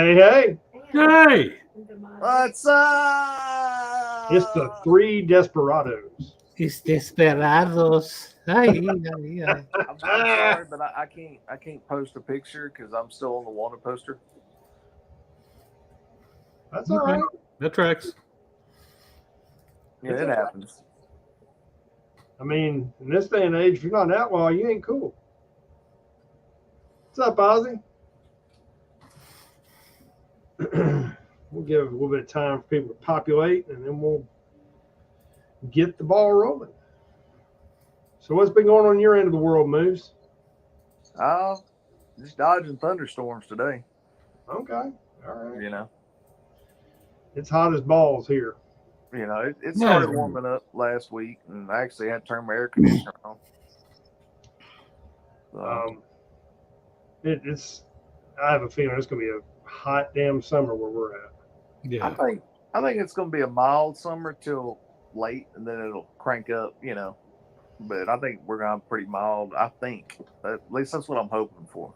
Hey. Hey! What's up? It's the three desperados. It's Desperados. Ay, ay. I'm sorry, but I can't post a picture because I'm still on the wanted poster. That's all right. That tracks. Yeah, It's it okay. happens. I mean, in this day and age, if you're not an outlaw, you ain't cool. What's up, Ozzy? We'll give a little bit of time for people to populate, and then we'll get the ball rolling. So what's been going on your end of the world, Moose? Just dodging thunderstorms today. Okay. All right. You know, It's hot as balls here. it started warming up last week, and I actually had to turn my air conditioner on. So, I have a feeling it's going to be a hot damn summer where we're at. Yeah. I think it's going to be a mild summer till late, and then it'll crank up. But I think we're going to have pretty mild. I think at least that's what I'm hoping for.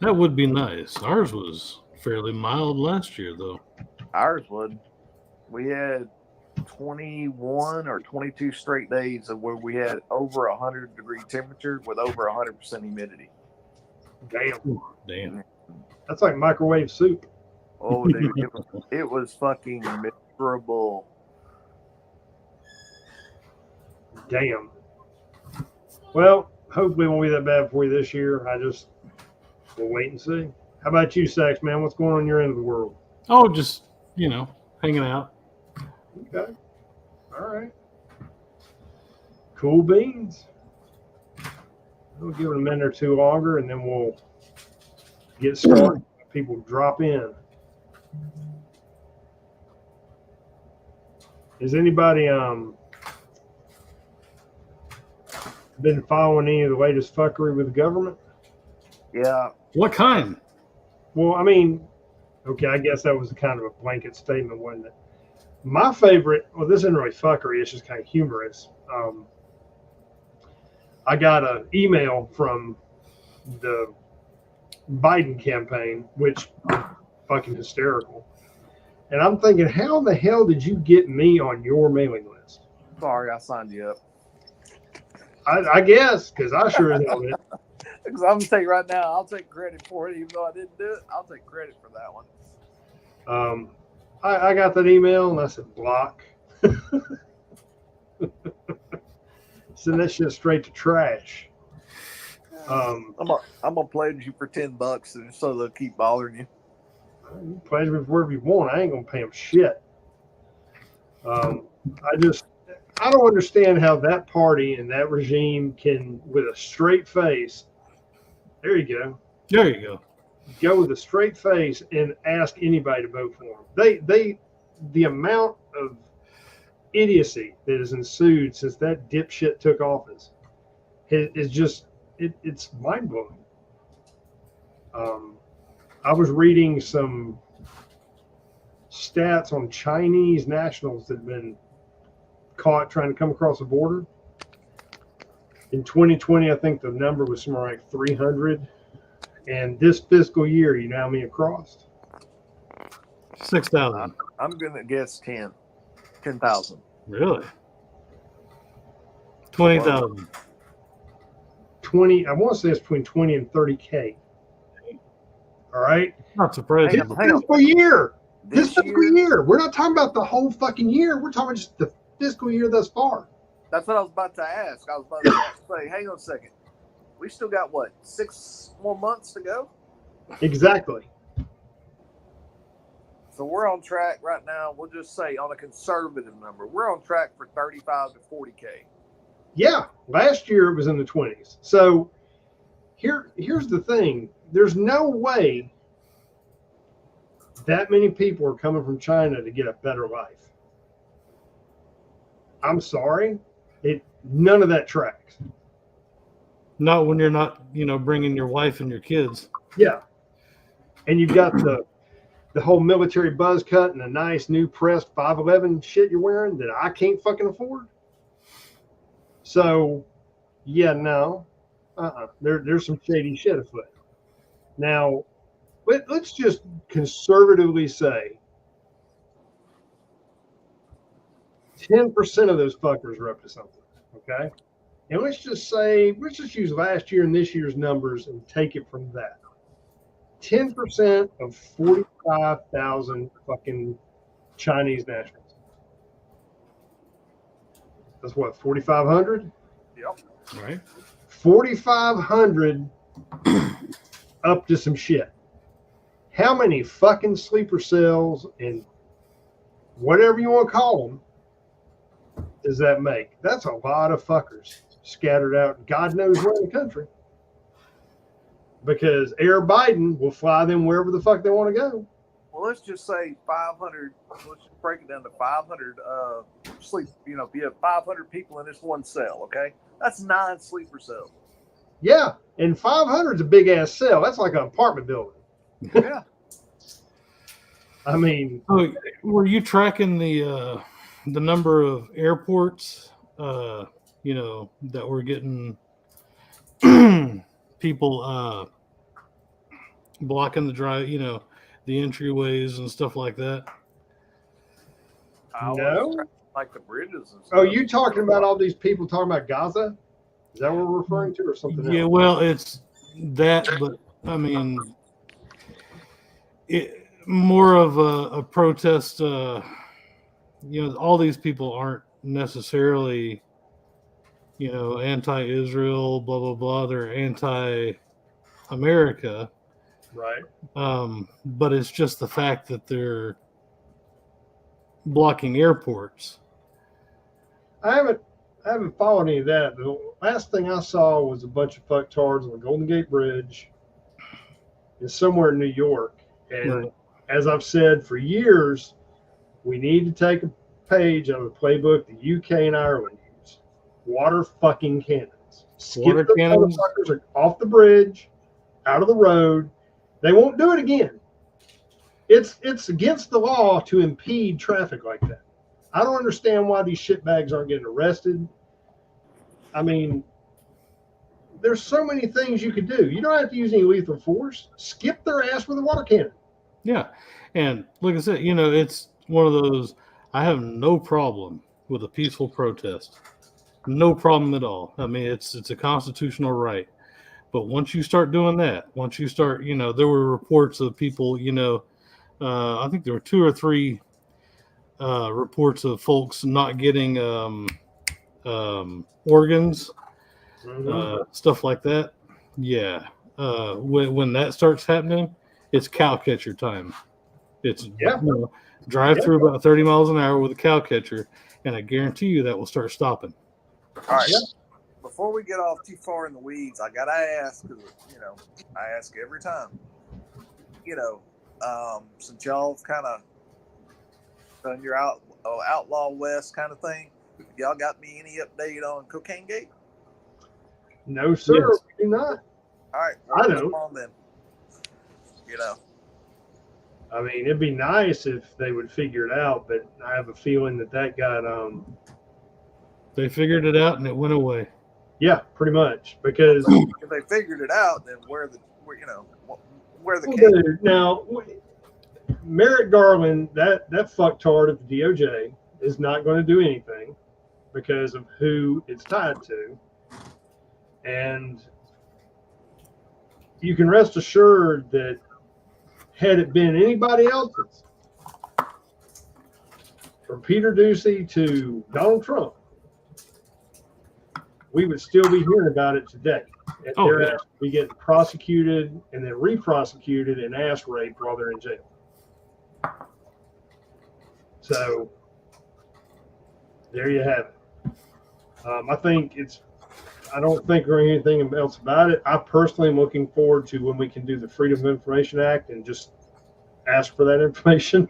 That would be nice. Ours was fairly mild last year, though. Ours would. We had 21 or 22 straight days of where we had over 100-degree temperature with over 100% humidity. Damn. That's like microwave soup. Oh, dude, it was fucking miserable. Damn. Well, hopefully it won't be that bad for you this year. We'll wait and see. How about you, Sax, man? What's going on in your end of the world? Oh, just, hanging out. Okay. All right. Cool beans. We'll give it a minute or two longer, and then we'll get started. People drop in. Has anybody been following any of the latest fuckery with the government? Yeah. What kind? Well, I mean, okay, I guess that was kind of a blanket statement, wasn't it? My favorite, well, this isn't really fuckery, it's just kind of humorous. I got an email from the Biden campaign, which is fucking hysterical. And I'm thinking, how the hell did you get me on your mailing list? Sorry, I signed you up. I guess, because I sure as hell did. Because I'm going to tell you right now, I'll take credit for it. Even though I didn't do it, I'll take credit for that one. I got that email, and I said, block. Send that shit straight to trash. I'm gonna pledge you for $10 so they'll keep bothering you. You pledge me for whatever you want. I ain't gonna pay them shit. I don't understand how that party and that regime can, with a straight face, there you go. There you go. Go with a straight face and ask anybody to vote for them. The amount of idiocy that has ensued since that dipshit took office is just it's mind blowing. I was reading some stats on Chinese nationals that have been caught trying to come across the border. In 2020, I think the number was somewhere like 300. And this fiscal year, you know how many have crossed? 6,000. I'm gonna guess 10,000. Really? 20,000. 20. I want to say it's between 20 and 30K. All right. Not surprising. Hang on. Fiscal year. This This fiscal year, year. We're not talking about the whole fucking year. We're talking about just the fiscal year thus far. that's what I was about to ask. I was about to say, hang on a second. We still got what, 6 more months to go? Exactly. So we're on track right now. We'll just say on a conservative number, we're on track for 35 to 40K. Yeah. Last year it was in the 20s. So here's the thing. There's no way that many people are coming from China to get a better life. I'm sorry. None of that tracks. Not when you're not, bringing your wife and your kids. Yeah. And you've got the whole military buzz cut and a nice new pressed 511 shit you're wearing that I can't fucking afford. So, yeah, no. There's some shady shit afoot. Now, let's just conservatively say 10% of those fuckers are up to something. Okay. And let's just use last year and this year's numbers and take it from that. 10% of 45,000 fucking Chinese nationals. That's what, 4,500? Yep. Right. 4,500 up to some shit. How many fucking sleeper cells and whatever you want to call them does that make? That's a lot of fuckers scattered out God knows where in the country. Because Air Biden will fly them wherever the fuck they want to go. Well, let's just say 500. Let's just break it down to 500 sleep. You know, if you have 500 people in this one cell, okay, that's 9 sleeper cells. Yeah, and 500 is a big ass cell. That's like an apartment building. Yeah. I mean, were you tracking the number of airports? You know, that were getting people blocking the drive. You know, the entryways and stuff like that. No. Like the bridges and stuff. Oh, you talking about all these people talking about Gaza? Is that what we're referring to, or something else? Yeah, well, it's that, but I mean, it more of a protest. You know, all these people aren't necessarily, you know, anti-Israel, blah blah blah. They're anti-America, Right. But it's just the fact that they're blocking airports. I haven't followed any of that. The last thing I saw was a bunch of fucktards on the Golden Gate Bridge and somewhere in New York. And Right. as I've said for years, we need to take a page out of the playbook the UK and Ireland use. Water fucking cannons. Water Skip the cannons? motherfuckers off the bridge, out of the road. They won't do it again. It's against the law to impede traffic like that. I don't understand why these shitbags aren't getting arrested. I mean, there's so many things you could do. You don't have to use any lethal force. Skip their ass with a water cannon. Yeah, and like I said, you know, it's one of those. I have no problem with a peaceful protest. No problem at all. I mean, it's a constitutional right. But once you start doing that, once you start, you know, there were reports of people, you know, I think there were 2 or 3 reports of folks not getting organs, stuff like that. Yeah. When that starts happening, it's cow catcher time. It's you know, drive through about 30 miles an hour with a cow catcher, and I guarantee you that will start stopping. All right. Before we get off too far in the weeds, I gotta ask, because you know, I ask every time. You know, since y'all have kind of done your Outlaw West kind of thing, y'all got me any update on Cocaine Gate? No, sir. Yes. We do not. All right, I don't. on then. You know, I mean, it'd be nice if they would figure it out, but I have a feeling that got They figured it out and it went away. yeah, pretty much, because if they figured it out, then where the now Merrick Garland, that fucktard at the DOJ, is not going to do anything because of who it's tied to, and you can rest assured that had it been anybody else's, from Peter Doocy to Donald Trump, we would still be hearing about it today. And they're asked to be getting prosecuted and then re-prosecuted and ass raped while they're in jail. So there you have it. I don't think there's anything else about it. I personally am looking forward to when we can do the Freedom of Information Act and just ask for that information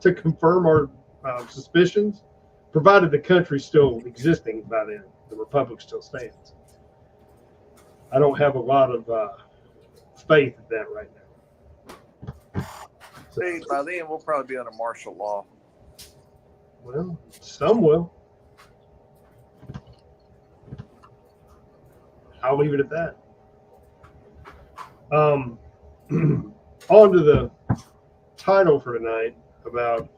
to confirm our suspicions, provided the country's still existing by then, the republic still stands. I don't have a lot of faith in that right now. See, by then we'll probably be under martial law. Well, some will. I'll leave it at that. On to the title for tonight about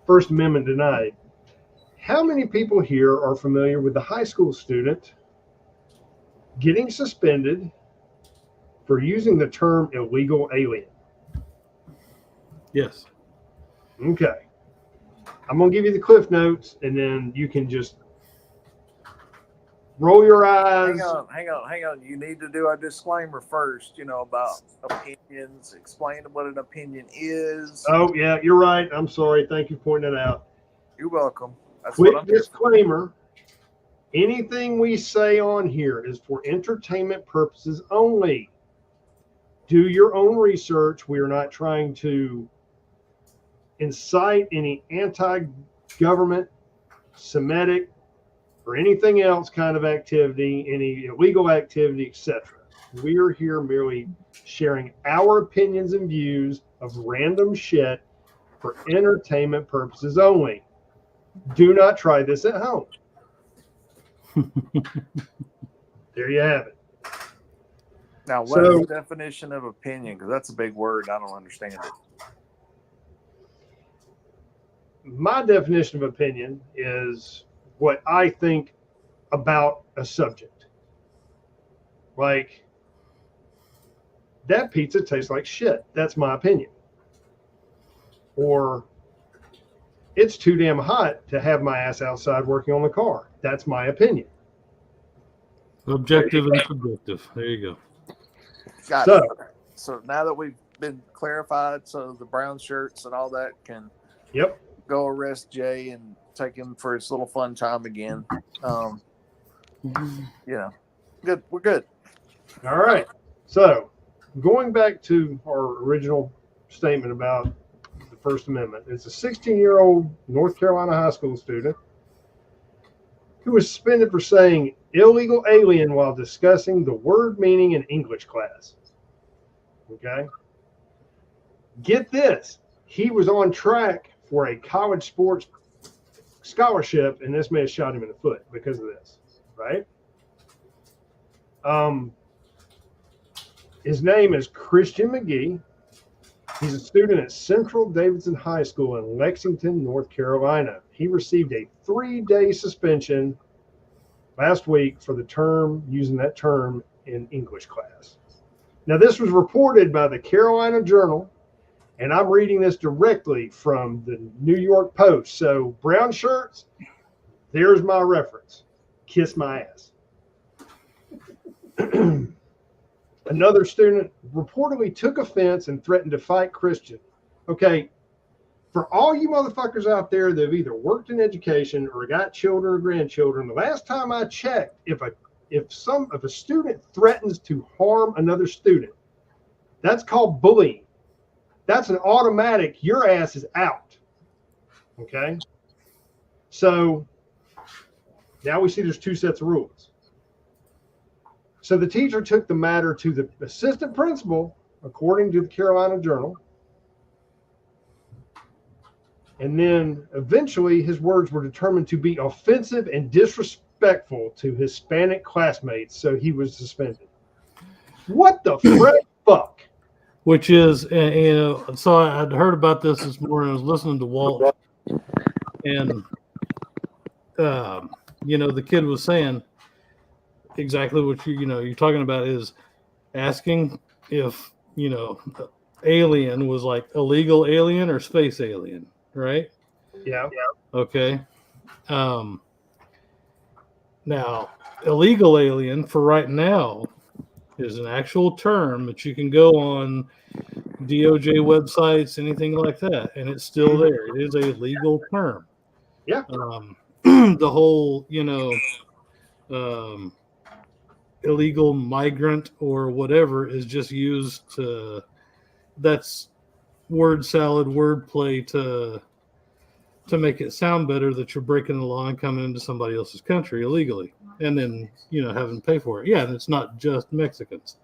First Amendment denied. How many people here are familiar with the high school student getting suspended for using the term illegal alien? Yes. Okay. I'm going to give you the cliff notes, and then you can just roll your eyes. Hang on. You need to do a disclaimer first, about opinions. Explain what an opinion is. Oh, yeah, you're right. I'm sorry. Thank you for pointing that out. You're welcome. That's Quick what I'm here for. disclaimer. Anything we say on here is for entertainment purposes only. Do your own research. We are not trying to incite any anti-government, Semitic, or anything else kind of activity, any illegal activity, etc. We are here merely sharing our opinions and views of random shit for entertainment purposes only. Do not try this at home. There you have it. Now, what is the definition of opinion? Because that's a big word. I don't understand it. My definition of opinion is what I think about a subject. Like, that pizza tastes like shit. That's my opinion. Or, it's too damn hot to have my ass outside working on the car. That's my opinion. Objective and subjective. There you go. Got it. So now that we've been clarified, so the brown shirts and all that can go arrest Jay and take him for his little fun time again. Good. We're good. All right. So, going back to our original statement about the First Amendment, it's a 16-year-old North Carolina high school student who was suspended for saying illegal alien while discussing the word meaning in English class. Okay. Get this. He was on track for a college sports scholarship, and this man shot him in the foot because of this, right? His name is Christian McGee. He's a student at Central Davidson High School in Lexington, North Carolina. He received a 3-day suspension last week for the term, using that term in English class. Now, this was reported by the Carolina Journal, and I'm reading this directly from the New York Post. So, brown shirts, there's my reference. Kiss my ass. Another student reportedly took offense and threatened to fight Christian. Okay, for all you motherfuckers out there that have either worked in education or got children or grandchildren, the last time I checked, if a student threatens to harm another student, that's called bullying. That's an automatic, your ass is out. Okay? So now we see there's 2 sets of rules. So the teacher took the matter to the assistant principal, according to the Carolina Journal. And then eventually his words were determined to be offensive and disrespectful to Hispanic classmates, so he was suspended. What the fuck? Which is, so I'd heard about this morning. I was listening to Walt, and, the kid was saying exactly what you're talking about is asking if, alien was like illegal alien or space alien, right? Yeah. Okay. Now, illegal alien for right now is an actual term that you can go on DOJ websites, anything like that, and it's still there. It is a legal term. Yeah. The whole, illegal migrant or whatever is just used to, that's word salad, wordplay to make it sound better that you're breaking the law and coming into somebody else's country illegally and then, having to pay for it. Yeah, and it's not just Mexicans.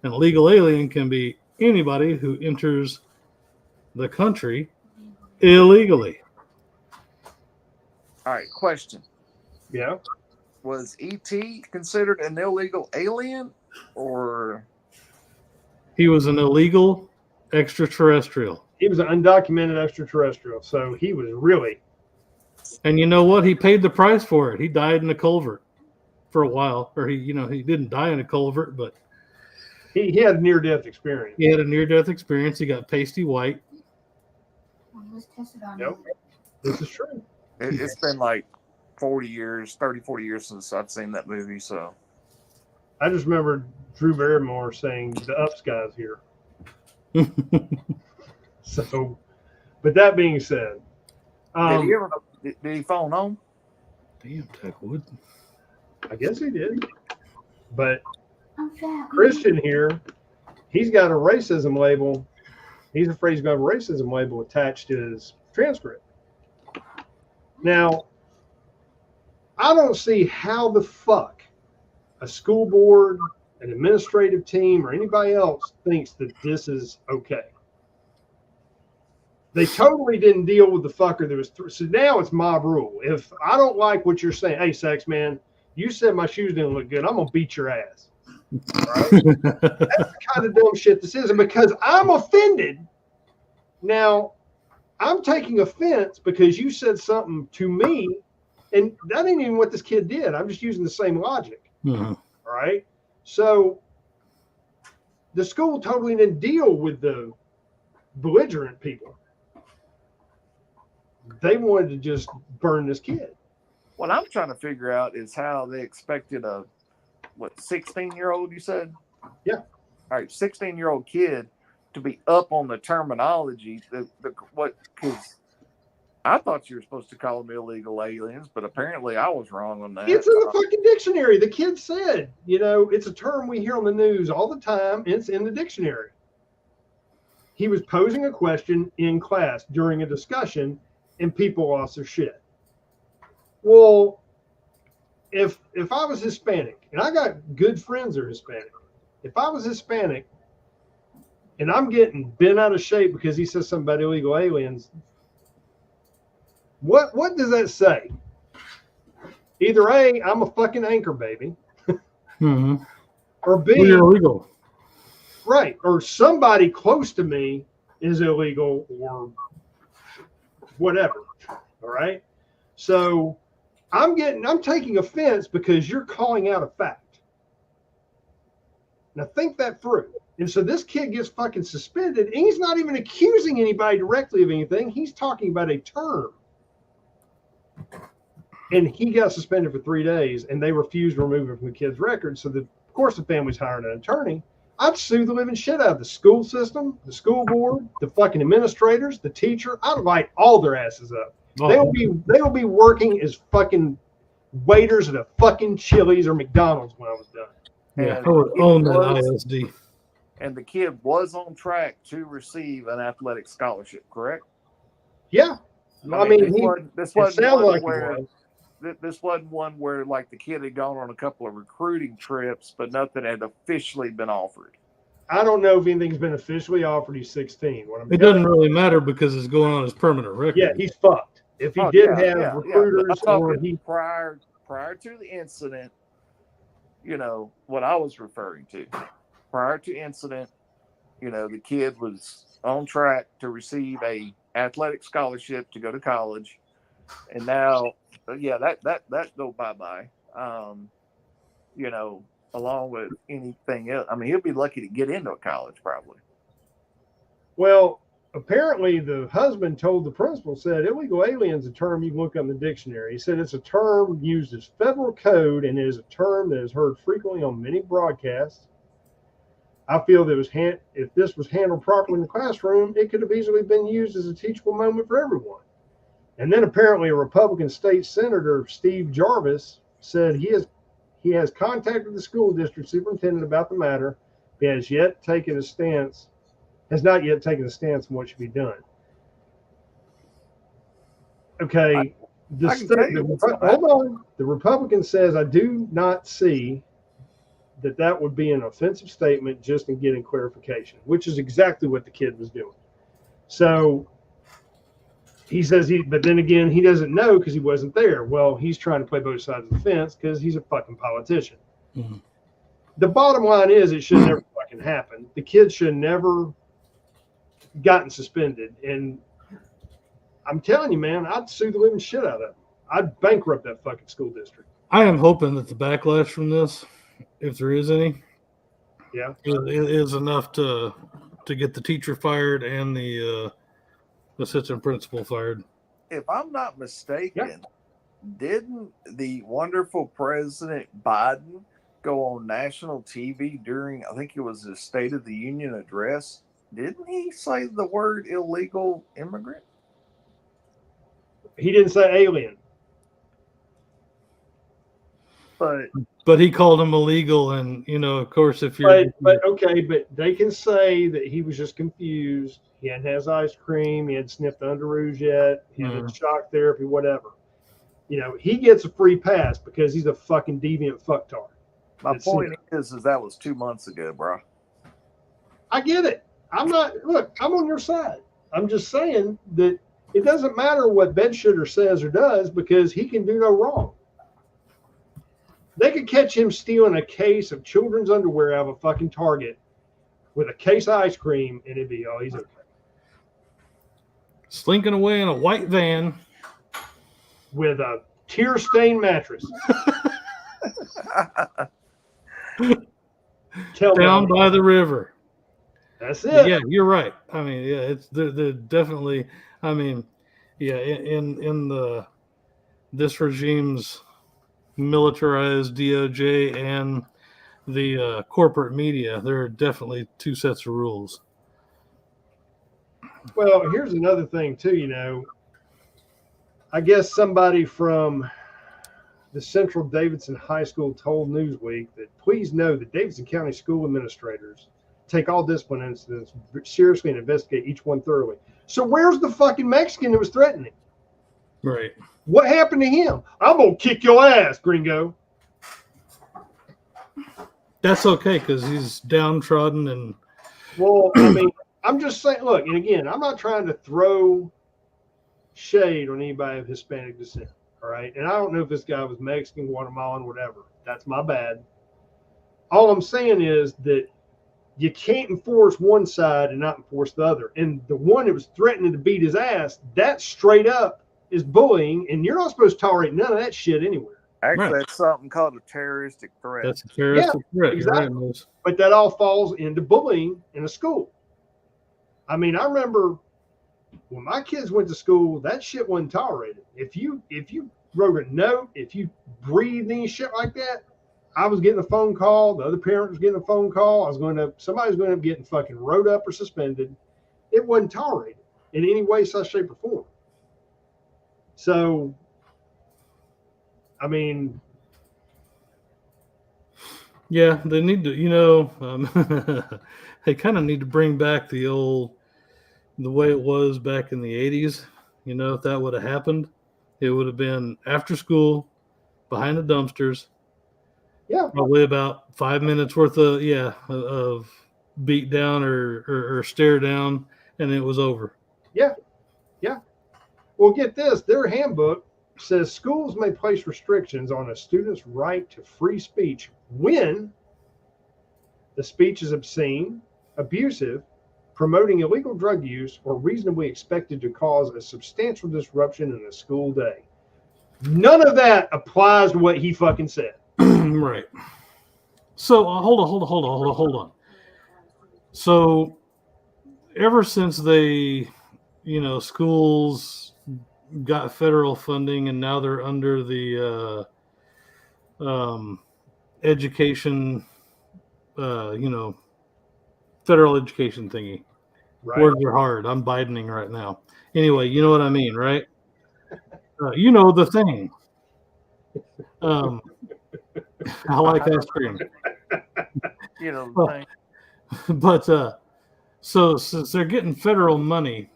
An illegal alien can be anybody who enters the country illegally. All right, question. Yeah. was E.T. considered an illegal alien, or He was an illegal extraterrestrial. He was an undocumented extraterrestrial, so he was really. And you know what? He paid the price for it. He died in a culvert for a while, or he didn't die in a culvert, but He had a near-death experience. he had a near-death experience. He got pasty white. Let's test it on Yep. This is true. it's been like 40 years since I've seen that movie. So I just remember Drew Barrymore saying, "The Ups guys here." So, but that being said, did he phone home? Damn, Tech Wood. I guess he did. But I'm fat. Christian here, he's got a racism label. He's afraid he's going to have a racism label attached to his transcript. Now, I don't see how the fuck a school board, an administrative team, or anybody else thinks that this is okay. They totally didn't deal with the fucker that was so now it's mob rule. If I don't like what you're saying, hey, sex man, you said my shoes didn't look good, I'm gonna beat your ass. Right? That's the kind of dumb shit this is. And because I'm offended, now I'm taking offense because you said something to me, and that ain't even what this kid did. I'm just using the same logic. Mm-hmm. All right. So the school totally didn't deal with the belligerent people. They wanted to just burn this kid. What I'm trying to figure out is how they expected a 16-year-old, you said? Yeah. All right, 16-year-old kid to be up on the terminology. Because I thought you were supposed to call them illegal aliens, but apparently I was wrong on that. It's in the fucking dictionary. The kid said, it's a term we hear on the news all the time. It's in the dictionary. He was posing a question in class during a discussion, and people lost their shit. Well, if I was Hispanic, and I got good friends that are Hispanic, if I was Hispanic and I'm getting bent out of shape because he says something about illegal aliens, what does that say? Either A, I'm a fucking anchor baby, Mm-hmm. or B, Well, you're illegal. right, or somebody close to me is illegal or whatever. All right. So I'm taking offense because you're calling out a fact. Now think that through. And so this kid gets fucking suspended, and he's not even accusing anybody directly of anything. He's talking about a term. And he got suspended for 3 days, and they refused to remove him from the kid's record. So of course the family's hiring an attorney. I'd sue the living shit out of the school system, the school board, the fucking administrators, the teacher. I'd light all their asses up. Oh. They'll be working as fucking waiters at a fucking Chili's or McDonald's when I was done. Yeah, And I would it own that was- ISD. And the kid was on track to receive an athletic scholarship, correct? Yeah. I mean, this it wasn't sounded one like where it was. this wasn't one where like the kid had gone on a couple of recruiting trips, but nothing had officially been offered. I don't know if anything's been officially offered. He's 16. What I'm It telling doesn't really matter because it's going on his permanent record. Yeah, he's fucked. If he did have recruiters But I'm or talking he prior to the incident, what I was referring to. Prior to incident, the kid was on track to receive a athletic scholarship to go to college, and now, that go bye-bye. Along with anything else. I mean, he'll be lucky to get into a college probably. Well, apparently the husband told the principal, said illegal alien is a term you can look up in the dictionary. He said it's a term used as federal code and it is a term that is heard frequently on many broadcasts. I feel that if this was handled properly in the classroom, it could have easily been used as a teachable moment for everyone. And then apparently a Republican state senator, Steve Jarvis, said he has contacted the school district superintendent about the matter, but has not yet taken a stance on what should be done. Okay, hold on. The Republican says, I do not see that would be an offensive statement just in getting clarification, which is exactly what the kid was doing. So he says but then again, he doesn't know because he wasn't there. Well, he's trying to play both sides of the fence because he's a fucking politician. Mhm. The bottom line is it should never fucking happen. The kids should never gotten suspended. And I'm telling you, man, I'd sue the living shit out of them. I'd bankrupt that fucking school district. I am hoping that the backlash from this, if there is any, Yeah, is enough to get the teacher fired and the assistant principal fired. If I'm not mistaken, didn't the wonderful President Biden go on national TV during, I think it was his State of the Union address? Didn't he say the word illegal immigrant? he didn't say alien. But he called him illegal, and of course, if you're But okay, but they can say that he was just confused. He hadn't had his ice cream. He hadn't sniffed the Underoos yet. He had shock therapy, whatever. He gets a free pass because he's a fucking deviant fucktard. my point is that was 2 months ago, bro. I get it. I'm on your side. I'm just saying that it doesn't matter what Bedshitter says or does because he can do no wrong. They could catch him stealing a case of children's underwear out of a fucking Target with a case of ice cream, and it'd be, he's okay. slinking away in a white van With a tear-stained mattress. down by the river. That's it. Yeah, you're right. I mean, yeah, it's they're definitely. I mean, yeah, in this regime's militarized DOJ and the corporate media, there are definitely two sets of rules. Well, here's another thing too. I guess somebody from the Central Davidson High School told Newsweek that please know that Davidson County school administrators take all discipline incidents seriously and investigate each one thoroughly. So where's the fucking Mexican that was threatening? Right. What happened to him? I'm going to kick your ass, gringo. That's okay because he's downtrodden and. Well, I mean, I'm just saying, look, and again, I'm not trying to throw shade on anybody of Hispanic descent, all right? And I don't know if this guy was Mexican, Guatemalan, whatever. That's my bad. All I'm saying is that you can't enforce one side and not enforce the other. And the one that was threatening to beat his ass, that straight up is bullying, and you're not supposed to tolerate none of that shit anywhere. Actually, Right. that's something called a terroristic threat. That's a terroristic threat. exactly. You're right, Liz. But that all falls into bullying in a school. I mean, I remember when my kids went to school, that shit wasn't tolerated. If you wrote a note, if you breathed any shit like that, I was getting a phone call. The other parent was getting a phone call. Somebody's going to be getting fucking wrote up or suspended. It wasn't tolerated in any way, such shape, or form. So, I mean, Yeah, they need to, they kind of need to bring back the way it was back in the 80s. If that would have happened, it would have been after school, behind the dumpsters. Yeah. Probably about 5 minutes worth of beat down or stare down, and it was over. Yeah. Well, get this. Their handbook says schools may place restrictions on a student's right to free speech when the speech is obscene, abusive, promoting illegal drug use, or reasonably expected to cause a substantial disruption in the school day. None of that applies to what he fucking said. Right. So hold on. So ever since they, schools got federal funding and now they're under the education, federal education thingy. Right. Words are hard. I'm Bidening right now. Anyway, you know what I mean, right? The thing. I like ice cream. The thing. But so since they're getting federal money,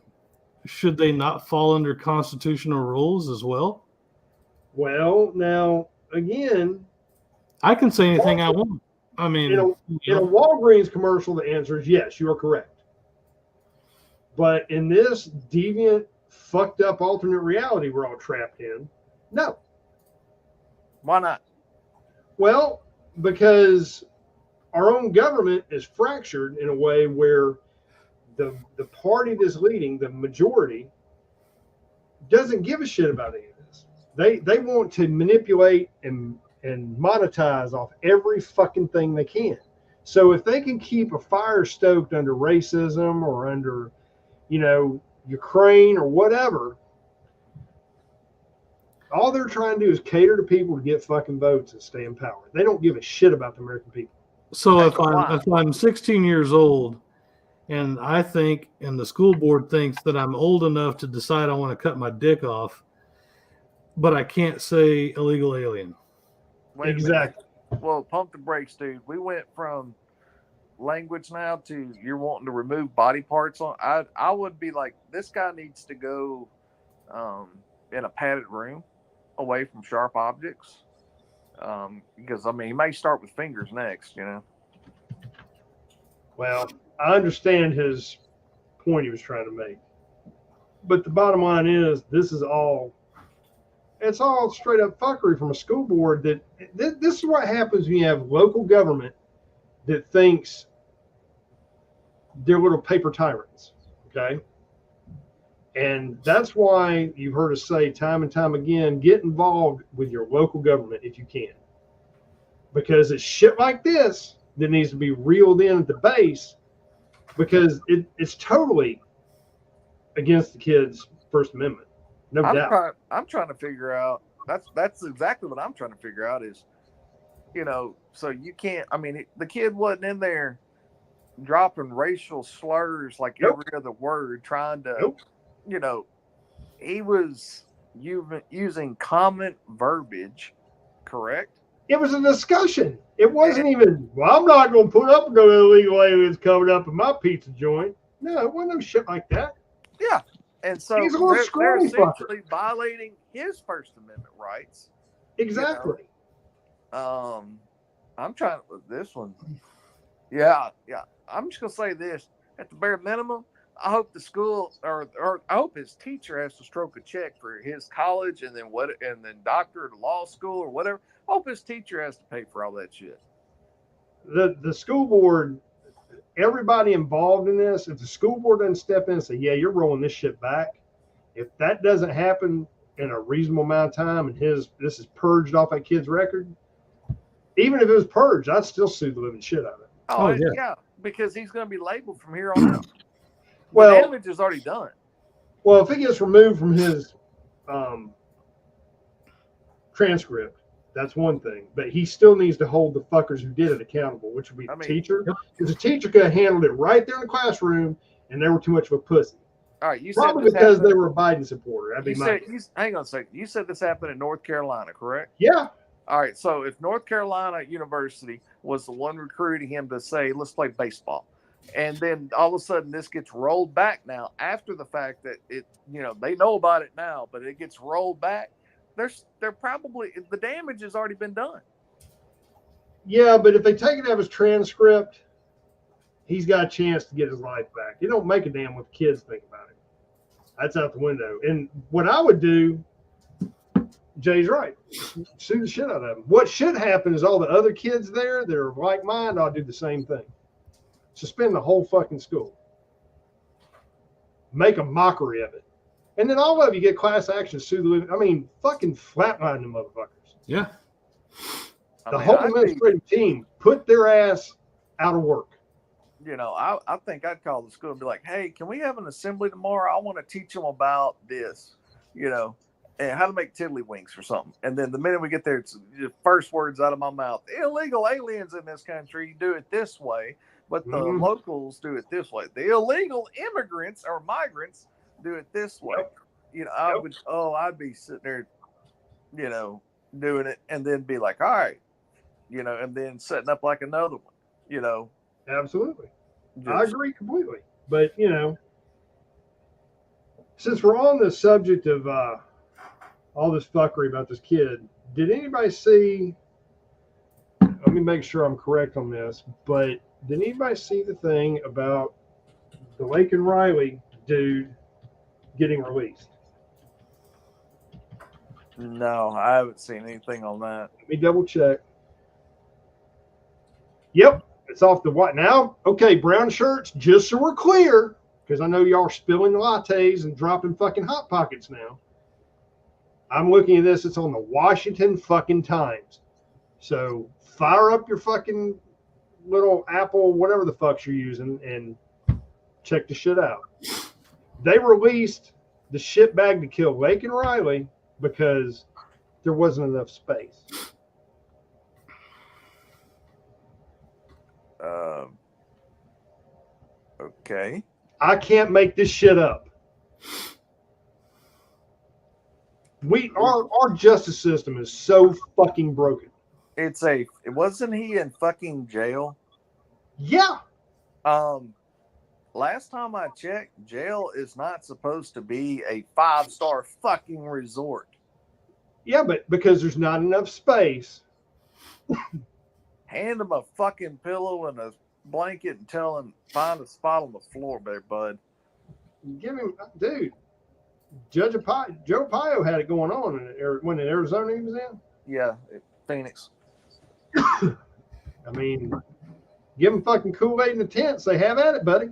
should they not fall under constitutional rules as well? Well, now, again, I can say anything I want. I mean, in a Walgreens commercial, the answer is yes, you are correct. But in this deviant fucked up alternate reality we're all trapped in? No. Why not? Well, because our own government is fractured in a way where the party that's leading, the majority, doesn't give a shit about any of this. They want to manipulate and monetize off every fucking thing they can. So if they can keep a fire stoked under racism or under, Ukraine or whatever, all they're trying to do is cater to people to get fucking votes and stay in power. They don't give a shit about the American people. So if I'm 16 years old and I think, and the school board thinks that I'm old enough to decide I want to cut my dick off, but I can't say illegal alien. Wait a Exactly. minute. Well, pump the brakes, dude. We went from language now to you're wanting to remove body parts on. I would be like, this guy needs to go in a padded room away from sharp objects. Because he may start with fingers next, Well, I understand his point he was trying to make. But the bottom line is it's all straight up fuckery from a school board that this is what happens when you have local government that thinks they're little paper tyrants. Okay. And that's why you've heard us say time and time again, get involved with your local government if you can. Because it's shit like this that needs to be reeled in at the base, because it's totally against the kids' First Amendment. No doubt. I'm trying to figure out, that's exactly what I'm trying to figure out is, so you can't, the kid wasn't in there dropping racial slurs like every other word, trying to, he was using common verbiage, correct? It was a discussion. It wasn't even, well, I'm not going to put up with no illegal aliens coming up in my pizza joint. No, it wasn't no shit like that. Yeah. And so He's a little they're scrawny essentially violating his First Amendment rights. Exactly. I'm trying this one. Yeah. I'm just gonna say this at the bare minimum. I hope the school or I hope his teacher has to stroke a check for his college and then doctorate, law school or whatever. I hope his teacher has to pay for all that shit. The school board, everybody involved in this, if the school board doesn't step in and say, yeah, you're rolling this shit back, if that doesn't happen in a reasonable amount of time and this is purged off that kid's record, even if it was purged, I'd still sue the living shit out of it. Oh yeah, because he's going to be labeled from here on out. Well, the damage is already done. Well, if it gets removed from his transcript, that's one thing. But he still needs to hold the fuckers who did it accountable, which would be the teacher. Because the teacher could have handled it right there in the classroom, and they were too much of a pussy. All right, you probably said because they were a Biden supporter. That'd be hang on a second. You said this happened in North Carolina, correct? Yeah. All right. So if North Carolina University was the one recruiting him to say, let's play baseball, and then all of a sudden this gets rolled back now after the fact that they know about it now, but it gets rolled back. They're probably, the damage has already been done. Yeah, but if they take it out of his transcript, he's got a chance to get his life back. It don't make a damn what the kids think about it. That's out the window. And what I would do, Jay's right, sue the shit out of him. What should happen is all the other kids there that are like mine, I'll do the same thing. Suspend the whole fucking school. Make a mockery of it. And then all of you get class action, sue the living. Fucking flatline them motherfuckers. Yeah. The whole administrative team put their ass out of work. I think I'd call the school and be like, hey, can we have an assembly tomorrow? I want to teach them about this, and how to make tiddlywinks or something. And then the minute we get there, it's the first words out of my mouth. Illegal aliens in this country do it this way, but the locals do it this way. The illegal immigrants or migrants do it this way. I'd be sitting there, doing it and then be like, all right, and then setting up like another one, Absolutely. I agree completely. But, since we're on the subject of all this fuckery about this kid, did anybody see, let me make sure I'm correct on this, but did anybody see the thing about the Laken Riley dude getting released. No, I haven't seen anything on that. Let me double check. Yep, it's off the what now? Okay, brown shirts, just so we're clear, because I know y'all are spilling lattes and dropping fucking hot pockets now. I'm looking at this, it's on the Washington fucking Times. So fire up your fucking little Apple, whatever the fuck you're using, and check the shit out. They released the shit bag to kill Laken Riley because there wasn't enough space. Okay. I can't make this shit up. Our justice system is so fucking broken. Wasn't he in fucking jail? Yeah. Last time I checked, jail is not supposed to be a 5-star fucking resort. Yeah, but because there's not enough space. Hand him a fucking pillow and a blanket and tell him find a spot on the floor there, bud. Give him, dude. Joe Pio had it going on when in Arizona he was in. Yeah, Phoenix. I mean, give him fucking Kool-Aid in the tent. Say, have at it, buddy.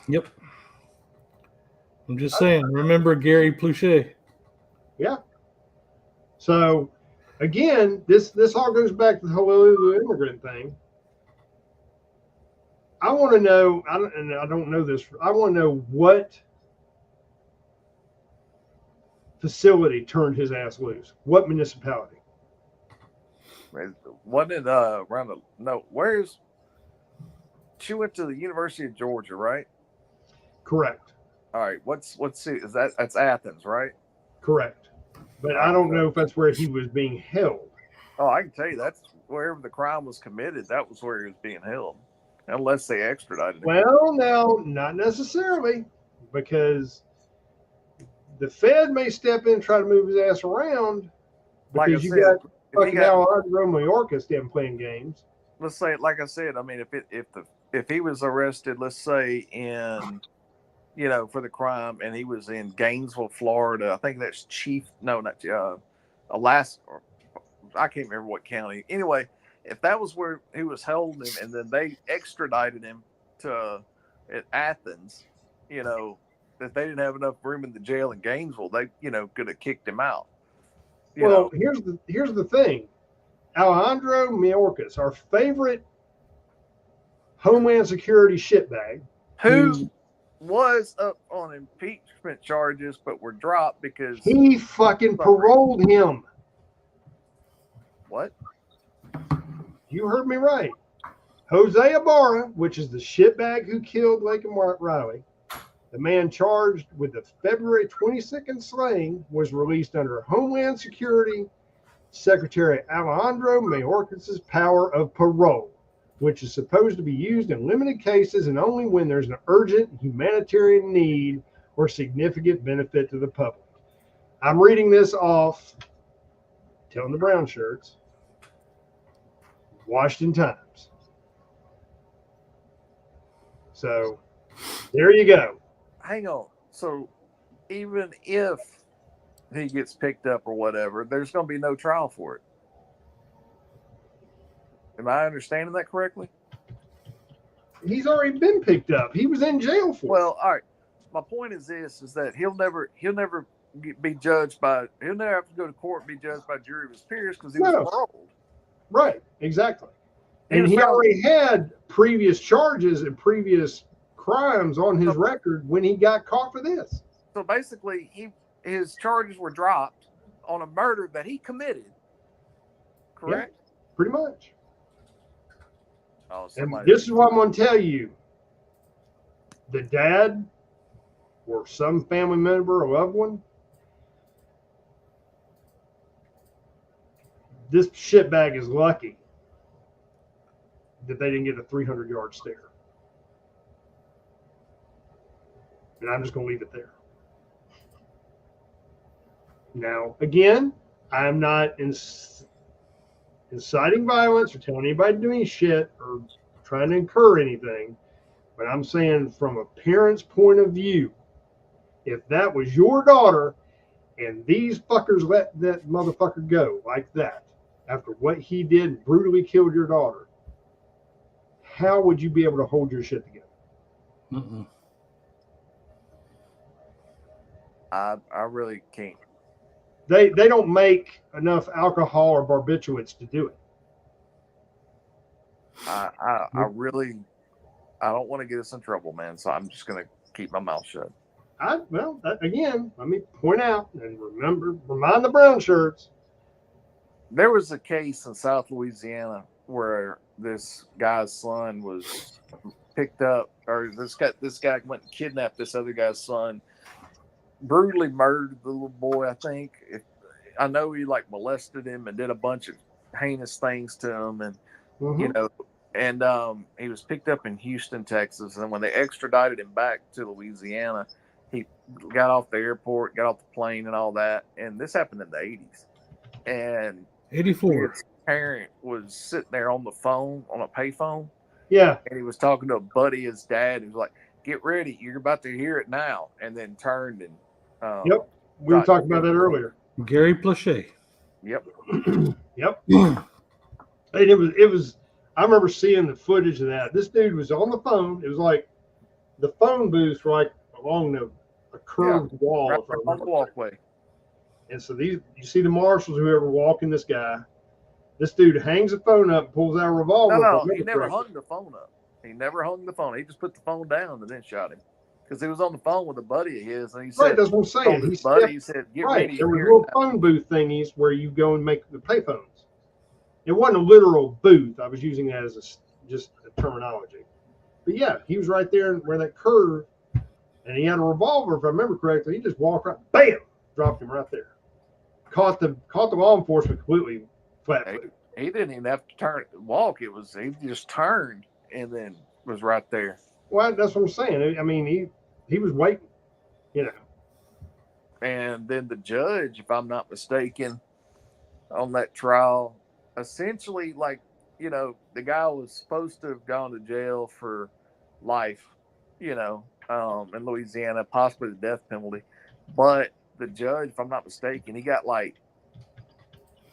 Yep. I'm just saying. Remember Gary Pluchet? Yeah. So, again, this all goes back to the whole immigrant thing. I want to know, I don't know this. I want to know what facility turned his ass loose. What municipality? Wasn't it around the no? Where's she went to the University of Georgia, right? Correct. All right. What's is that's Athens, right? Correct. But I don't know if that's where he was being held. Oh, I can tell you that's wherever the crime was committed. That was where he was being held, unless they extradited him. Well, no, not necessarily, because the Fed may step in and try to move his ass around because you got fucking Alejandro Mayorkas them playing games. Let's say, like I said, I mean, if he was arrested, let's say in, for the crime, and he was in Gainesville, Florida, I think that's Alaska. I can't remember what county. Anyway, if that was where he was holding him, and then they extradited him to Athens, that they didn't have enough room in the jail in Gainesville, they could have kicked him out. Here's the thing. Alejandro Mayorkas, our favorite Homeland Security shitbag, who was up on impeachment charges but were dropped because he fucking paroled him. What? You heard me right. Jose Ibarra, which is the shitbag who killed Laken Riley, the man charged with the February 22nd slaying, was released under Homeland Security Secretary Alejandro Mayorkas' power of parole, which is supposed to be used in limited cases and only when there's an urgent humanitarian need or significant benefit to the public. I'm reading this off, telling the brown shirts, Washington Times. So there you go. Hang on. So even if he gets picked up or whatever, there's going to be no trial for it. Am I understanding that correctly? He's already been picked up. He was in jail for it. Well, all right. My point is that he'll never be judged by, he'll never have to go to court and be judged by a jury of his peers because he was paroled. Right, exactly. And he already had previous charges and previous crimes on his record when he got caught for this. So basically, his charges were dropped on a murder that he committed. Correct? Yeah, pretty much. Oh, and this is what I'm going to tell you. The dad or some family member or loved one, this shitbag is lucky that they didn't get a 300-yard stare. And I'm just going to leave it there. Now, again, I'm not inciting violence or telling anybody to do any shit or trying to incur anything. But I'm saying from a parent's point of view, if that was your daughter and these fuckers let that motherfucker go like that after what he did, brutally killed your daughter, how would you be able to hold your shit together? Mm-mm. I really can't. They don't make enough alcohol or barbiturates to do it. I really, I don't want to get us in trouble, man. So I'm just gonna keep my mouth shut. Again, let me point out and remind the brown shirts. There was a case in South Louisiana where this guy's son was picked up, or this guy went and kidnapped this other guy's son, brutally murdered the little boy. I think I know he like molested him and did a bunch of heinous things to him, and you know, and he was picked up in Houston, Texas, and when they extradited him back to Louisiana, he got off the airport, got off the plane, and all that. And this happened in the 80s, and 84. his parent was sitting there on the phone, on a payphone. Yeah. And he was talking to a buddy, his dad. He was like, "Get ready, you're about to hear it now." And then turned and yep. We were talking about that earlier. Gary Plachet. Yep. Yep. And it was. I remember seeing the footage of that. This dude was on the phone. It was like the phone booth right along a curved wall, Right if I on remember the walkway. And so you see the marshals, whoever walking this guy. This dude hangs the phone up and pulls out a revolver. No, he never hung the phone up. He never hung the phone. He just put the phone down and then shot him because he was on the phone with a buddy of his, and he said, "Right, that's what I'm saying." He said, "Get right. ready." There were little phone booth thingies where you go and make the payphones. It wasn't a literal booth. I was using that as just a terminology. But yeah, he was right there where that curve, and he had a revolver, if I remember correctly. He just walked right, bam, dropped him right there. Caught the law enforcement completely flat-footed. He didn't even have to walk. He just turned and then was right there. Well, that's what I'm saying. I mean, he was waiting, you know. And then the judge, if I'm not mistaken, on that trial, essentially, like, you know, the guy was supposed to have gone to jail for life, you know, in Louisiana, possibly the death penalty. But the judge, if I'm not mistaken, he got like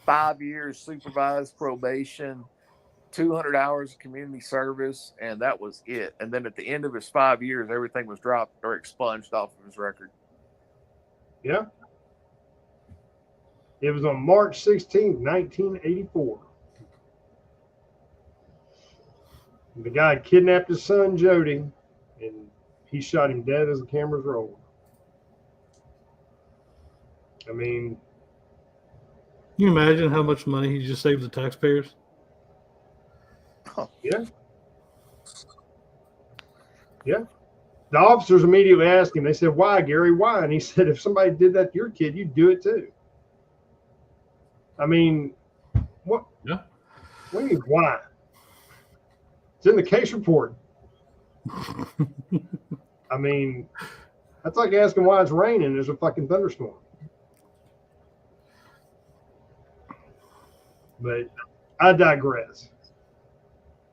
5 years supervised probation, 200 hours of community service, and that was it. And then at the end of his 5 years, everything was dropped or expunged off of his record. Yeah. It was on March 16th, 1984. The guy kidnapped his son, Jody, and he shot him dead as the cameras rolled. I mean, can you imagine how much money he just saved the taxpayers? Yeah. Yeah. The officers immediately asked him, they said, "Why, Gary? Why?" And he said, "If somebody did that to your kid, you'd do it too." I mean, what? Yeah. What do you mean, why? It's in the case report. I mean, that's like asking why it's raining. There's a fucking thunderstorm. But I digress.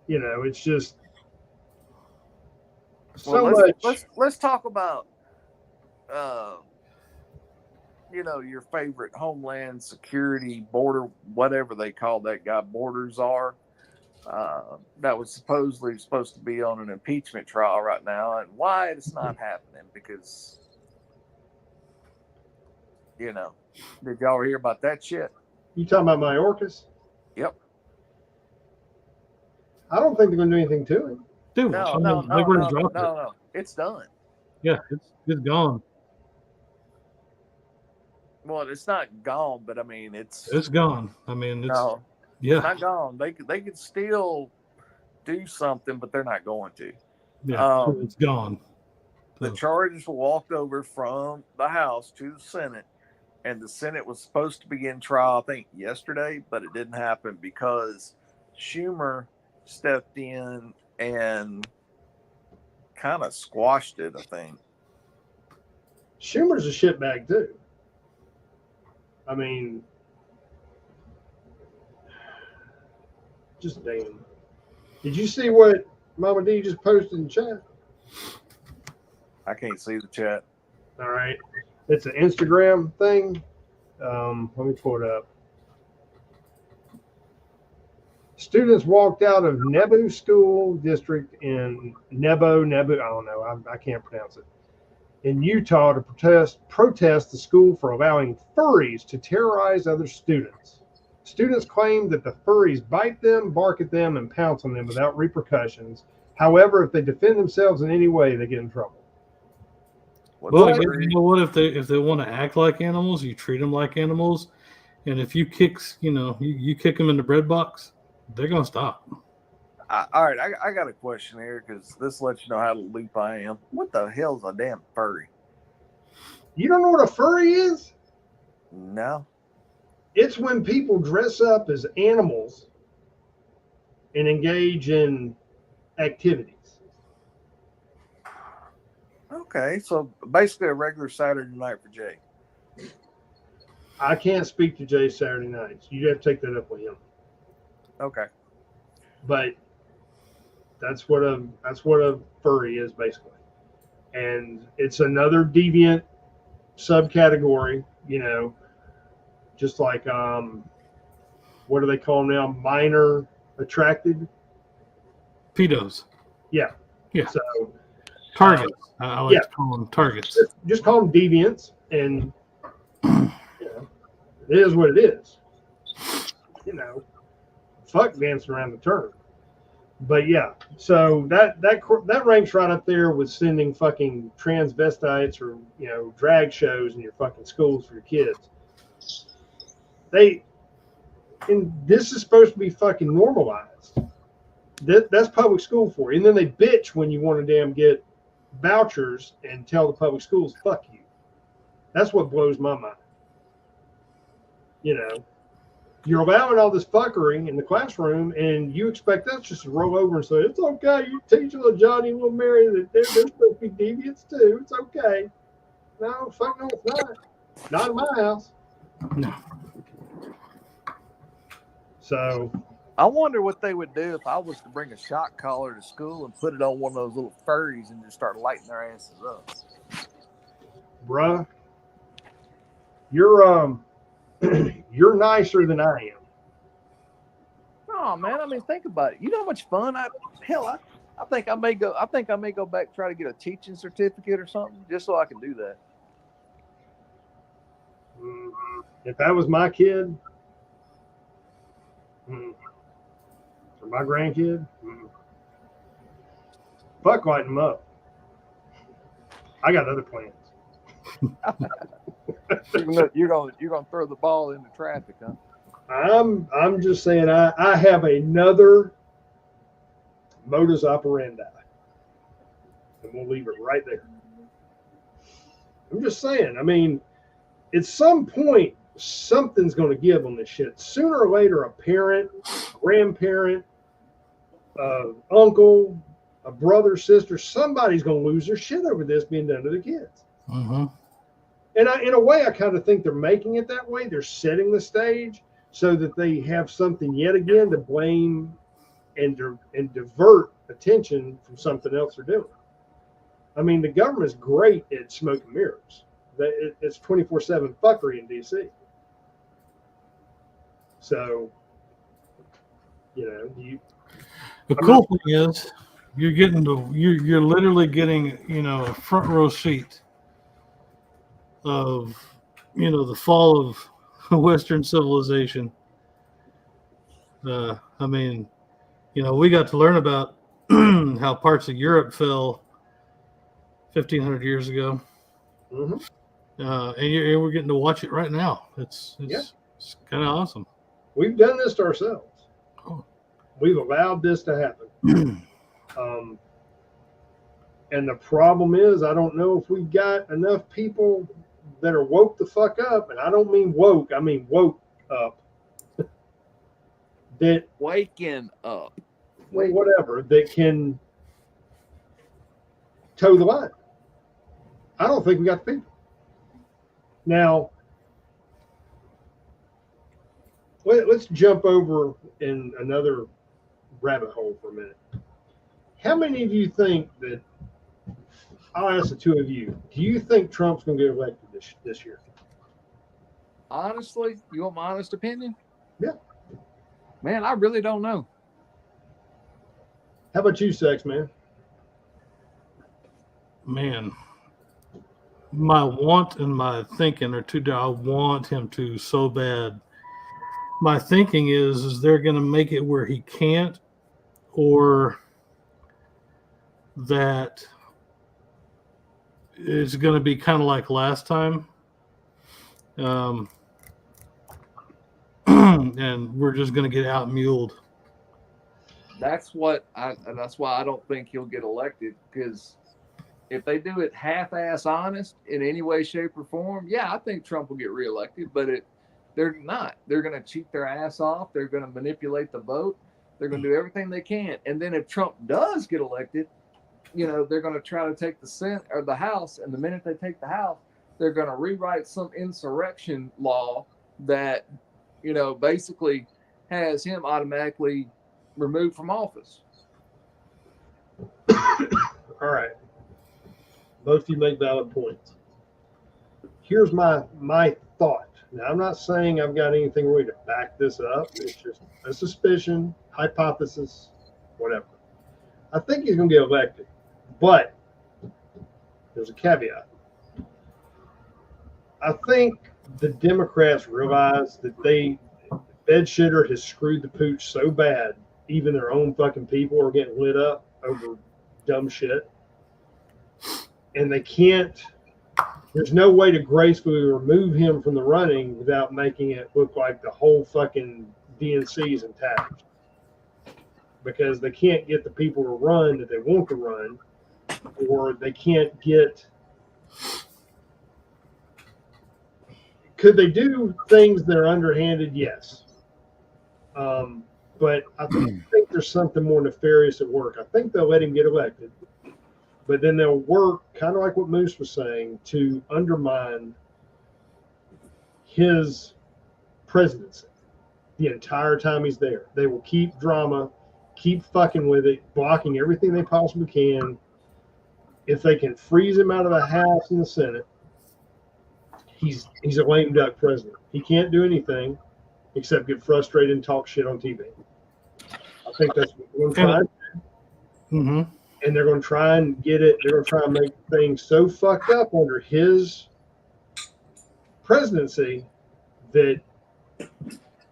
You know, it's just so much. Let's talk about, you know, your favorite Homeland Security border, whatever they call that guy, border czar. That was supposedly supposed to be on an impeachment trial right now, and why it's not happening because, you know, did y'all hear about that shit? You talking about Mayorkas? Yep. I don't think they're going to do anything to him. Dude, No. It's done. Yeah, it's gone. Well, it's not gone, but I mean, it's gone. I mean, it's it's not gone. They could still do something, but they're not going to. Yeah, it's gone. The charges were walked over from the House to the Senate, and the Senate was supposed to begin trial, I think, yesterday, but it didn't happen because Schumer stepped in and kind of squashed it, I think. Schumer's a shitbag too. I mean, just damn. Did you see what Mama D just posted in chat? I can't see the chat. All right. It's an Instagram thing. Let me pull it up. Students walked out of Nebu School District in Nebu. I don't know. I can't pronounce it. In Utah to protest the school for allowing furries to terrorize other students. Students claim that the furries bite them, bark at them, and pounce on them without repercussions. However, if they defend themselves in any way, they get in trouble. Well, I guess, you know what? If they want to act like animals, you treat them like animals, and if you kick, you kick them in the bread box, they're gonna stop. All right, I got a question here because this lets you know how loop I am. What the hell's a damn furry? You don't know what a furry is? No. It's when people dress up as animals and engage in activities. Okay, so basically a regular Saturday night for Jay. I can't speak to Jay Saturday nights. You have to take that up with him. Okay. But that's what a furry is basically, and it's another deviant subcategory. Just like what do they call them now? Minor attracted Pedos. Yeah. Yeah. So targets. I like to call them targets. Just call them deviants, and it is what it is. Fuck dancing around the turn. But yeah, so that ranks right up there with sending fucking transvestites or drag shows in your fucking schools for your kids. And this is supposed to be fucking normalized. That's public school for you. And then they bitch when you want to damn get vouchers and tell the public schools fuck you. That's what blows my mind. You're allowing all this fuckery in the classroom, and you expect us just to roll over and say, it's okay, you teach little Johnny, little Mary, that they're supposed to be deviants too. It's okay. No, fuck no, it's not. Not in my house. No. So I wonder what they would do if I was to bring a shock collar to school and put it on one of those little furries and just start lighting their asses up. Bruh, you're nicer than I am. Oh man, I mean, think about it. You know how much fun I think I may go. I think I may go back and try to get a teaching certificate or something just so I can do that. If that was my kid, or my grandkid, fuck lighting them up. I got other plans. You're gonna throw the ball into traffic, huh? I'm just saying I have another modus operandi, and we'll leave it right there. I'm just saying. I mean, at some point, something's going to give on this shit. Sooner or later, a parent, a grandparent, uncle, a brother, sister, somebody's going to lose their shit over this being done to the kids. Mm-hmm. And in a way, I kind of think they're making it that way. They're setting the stage so that they have something yet again to blame and divert attention from something else they're doing. I mean, the government's great at smoke and mirrors. It's 24/7 fuckery in D.C. So, the cool thing is you're literally getting a front row seat of the fall of Western civilization. I mean, we got to learn about how parts of Europe fell 1,500 years ago, mm-hmm. And we're getting to watch it right now. It's kind of awesome. We've done this to ourselves. Oh. We've allowed this to happen. And the problem is, I don't know if we've got enough people that are woke the fuck up, and I don't mean woke, I mean woke up. That waking up, whatever, that can toe the line. I don't think we got the people. Now, let's jump over in another rabbit hole for a minute. How many of you think that I'll ask the two of you. Do you think Trump's going to get elected this year? Honestly, you want my honest opinion? Yeah. Man, I really don't know. How about you, Sex Man? Man, my want and my thinking are two. I want him to so bad. My thinking is they're going to make it where he can't, or that it's going to be kind of like last time. And we're just going to get out-muled. That's why I don't think he'll get elected, because if they do it half-ass honest in any way, shape, or form, yeah, I think Trump will get reelected, but they're not. They're going to cheat their ass off. They're going to manipulate the vote. They're going to do everything they can. And then if Trump does get elected, they're going to try to take the Senate or the House. And the minute they take the House, they're going to rewrite some insurrection law that, basically has him automatically removed from office. All right. Both of you make valid points. Here's my thought. Now, I'm not saying I've got anything really to back this up. It's just a suspicion, hypothesis, whatever. I think he's going to get elected, but there's a caveat. I think the Democrats realize that Ed Shitter has screwed the pooch so bad, even their own fucking people are getting lit up over dumb shit. And they can't, there's no way to gracefully remove him from the running without making it look like the whole fucking DNC is intact. Because they can't get the people to run that they want to run, or they can't get. Could they do things that are underhanded? Yes. But I think there's something more nefarious at work. I think they'll let him get elected, but then they'll work, kind of like what Moose was saying, to undermine his presidency the entire time he's there. They will keep drama, keep fucking with it, blocking everything they possibly can. If they can freeze him out of the House and the Senate, he's a lame duck president. He can't do anything except get frustrated and talk shit on TV. I think that's what we're going to try. Mm-hmm. And they're going to try and get it. They're going to try and make things so fucked up under his presidency that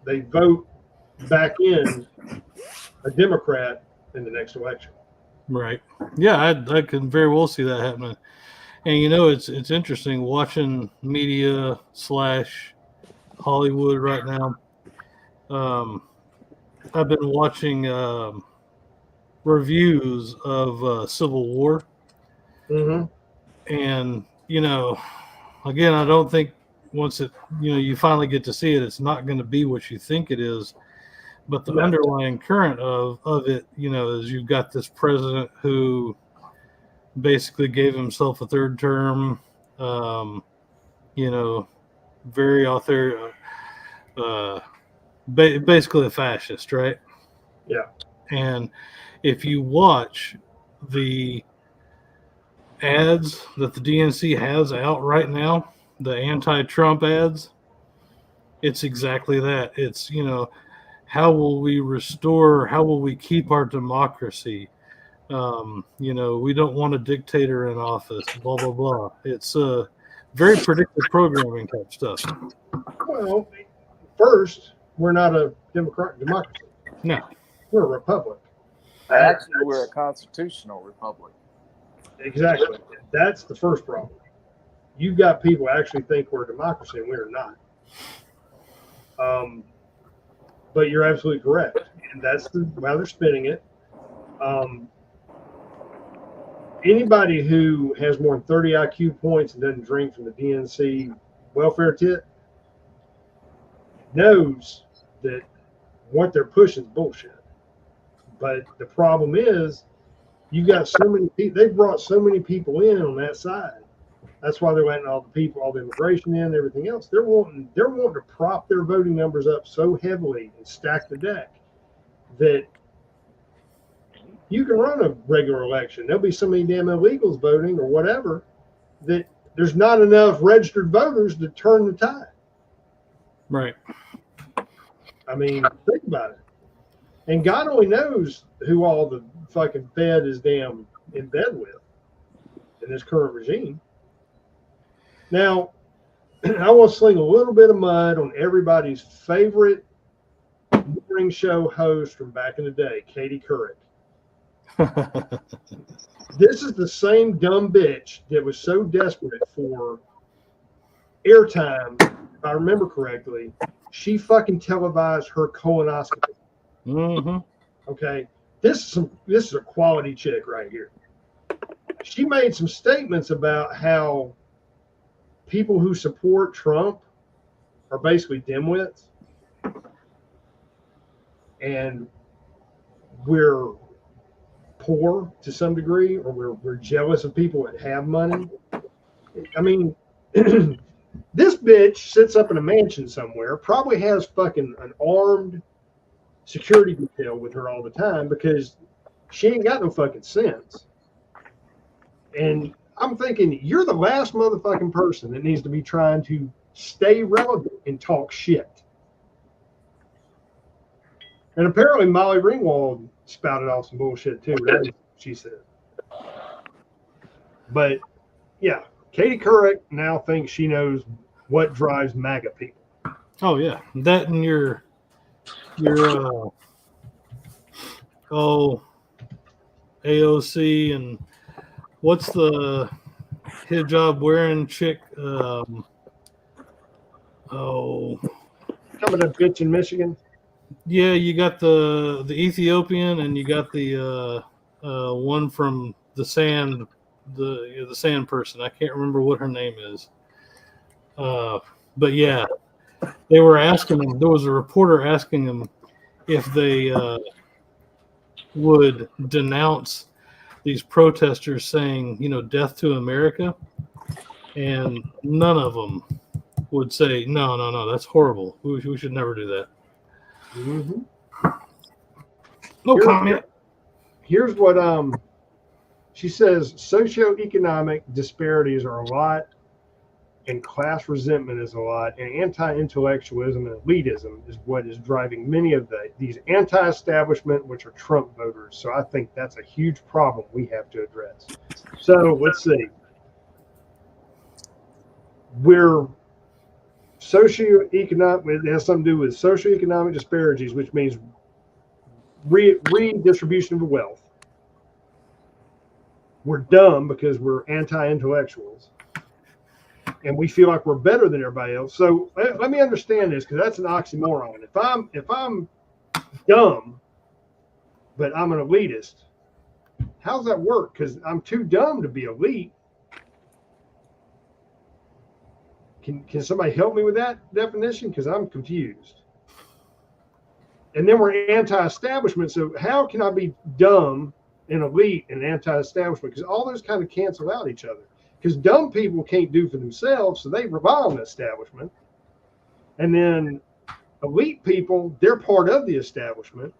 they vote back in a Democrat in the next election. Right. Yeah, I can very well see that happening. And it's interesting watching media / Hollywood right now. I've been watching reviews of Civil War. Mm-hmm. And, again, I don't think once it, you finally get to see it, it's not going to be what you think it is. But the underlying current of it, is you've got this president who basically gave himself a third term, very basically a fascist, right? Yeah. And if you watch the ads that the DNC has out right now, the anti-Trump ads, it's exactly that. It's, how will we keep our democracy? We don't want a dictator in office, blah, blah, blah. It's very predictive programming type stuff. Well, first, we're not a democracy. No. We're a republic. Actually, we're a constitutional republic. Exactly. That's the first problem. You've got people actually think we're a democracy, and we're not. But you're absolutely correct. And that's how they're spinning it. Anybody who has more than 30 IQ points and doesn't drink from the DNC welfare tit knows that what they're pushing is bullshit. But the problem is, you got so many people. They brought so many people in on that side. That's why they're letting all the immigration in, and everything else. They're wanting to prop their voting numbers up so heavily and stack the deck that you can run a regular election. There'll be so many damn illegals voting or whatever that there's not enough registered voters to turn the tide. Right. I mean, think about it. And God only knows who all the fucking Fed is damn in bed with in this current regime. Now, I want to sling a little bit of mud on everybody's favorite morning show host from back in the day, Katie Couric. This is the same dumb bitch that was so desperate for airtime, if I remember correctly. She fucking televised her colonoscopy. Mm-hmm. Okay, this is a quality chick right here. She made some statements about how people who support Trump are basically dimwits, and we're poor to some degree, or we're jealous of people that have money. I mean, this bitch sits up in a mansion somewhere, probably has fucking an armed security detail with her all the time because she ain't got no fucking sense. And I'm thinking, you're the last motherfucking person that needs to be trying to stay relevant and talk shit. And apparently Molly Ringwald spouted off some bullshit too, right? She said. But yeah, Katie Couric now thinks she knows what drives MAGA people. Oh yeah, that and your AOC and what's the hijab wearing chick? Coming to bitch in Michigan. Yeah, you got the Ethiopian and you got the one from the sand person. I can't remember what her name is. But yeah, they were asking him. There was a reporter asking him if they would denounce these protesters saying, death to America, and none of them would say, no, that's horrible. We should never do that. Mm-hmm. No comment. Here's what she says: socioeconomic disparities are a lot, and class resentment is a lot, and anti-intellectualism and elitism is what is driving many of these anti-establishment, which are Trump voters. So I think that's a huge problem we have to address. So let's see. We're socioeconomic. It has something to do with socioeconomic disparities, which means redistribution of wealth. We're dumb because we're anti-intellectuals, and we feel like we're better than everybody else. So let me understand this, because that's an oxymoron. If I'm dumb, but I'm an elitist, how's that work? Because I'm too dumb to be elite. Can somebody help me with that definition? Because I'm confused. And then we're anti-establishment. So how can I be dumb and elite and anti-establishment? Because all those kind of cancel out each other. Because dumb people can't do for themselves, so they rely on the establishment. And then elite people, they're part of the establishment.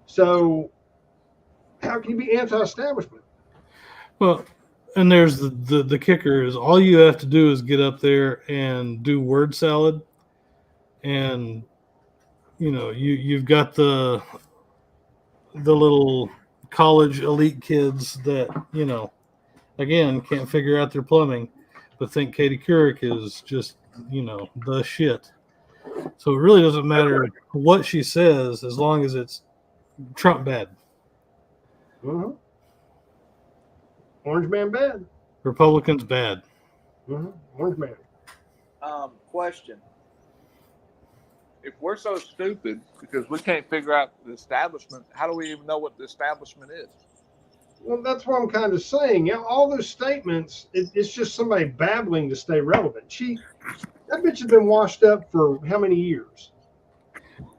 So how can you be anti-establishment? Well, and there's the kicker is all you have to do is get up there and do word salad, and you've got the little college elite kids that again can't figure out their plumbing, but think Katie Couric is just the shit. So it really doesn't matter what she says as long as it's Trump bad. Mm-hmm. Orange man bad. Republicans bad. Mm-hmm. Orange man. Question. If we're so stupid because we can't figure out the establishment, how do we even know what the establishment is? Well, that's what I'm kind of saying. All those statements, it's just somebody babbling to stay relevant. That bitch has been washed up for how many years?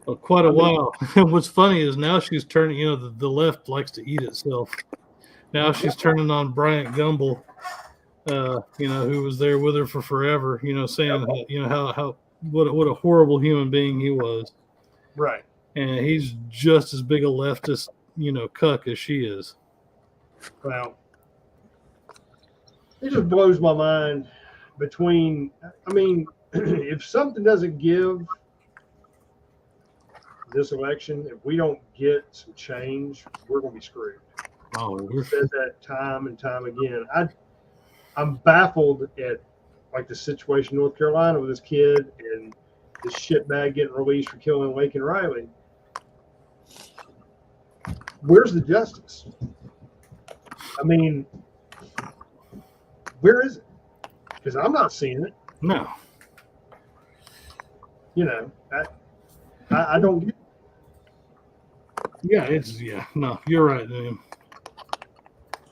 Well, quite a while. What's funny is now she's turning, the left likes to eat itself. Now she's turning on Bryant Gumbel, who was there with her for forever, saying, what a horrible human being he was. Right. And he's just as big a leftist cuck as she is. Well, it just blows my mind if something doesn't give this election, if we don't get some change, we're going to be screwed. Oh, I've said that time and time again. I'm baffled at like the situation in North Carolina with this kid and this shitbag getting released for killing Laken Riley. Where's the justice? I mean, where is it? Because I'm not seeing it. no. I don't get it. Yeah, no, you're right, man.